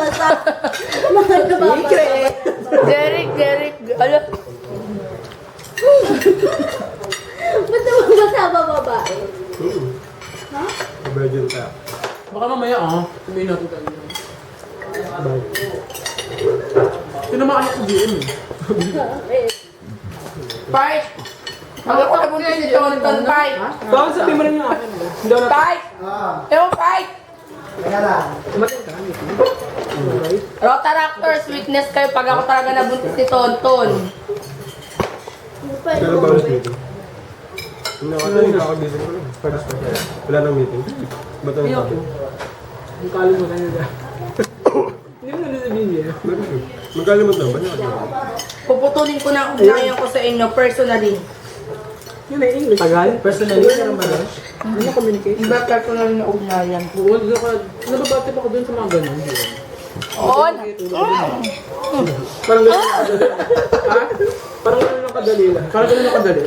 mata. Mga nababasa. Derek. Ala. Ba't naman mata babae? Ha? Virgin ka. Baka mamaya sabihin natin tayo. Tinamaan ako sa GM eh. Fight! Ang ako nabuntis si Tonton, fight! Baka sabihin mo rin yung akin. Hindi ako Fight! Ewan, fight! Rotaractors, witness kayo pag ako talaga nabuntis si Tonton. Pero ba ang meeting? Nakakabisip ko lang. Wala nang meeting. Ba't ang sabi? Ang kalimutan niya. Hindi mo na sabihin niya. Magkalimot lang ba? Puputulin ko na ang ugnayan ko sa inyo personally. Yun ay English. Tagal? Personally, meron ba doon? Ano communicate? Iba personal na ugnayan. Oo, nababati pa ako dun sa mga ganun. On! Parang ganun lang kadali. Ha? Parang ganun lang kadali lang. Parang ganun lang kadali.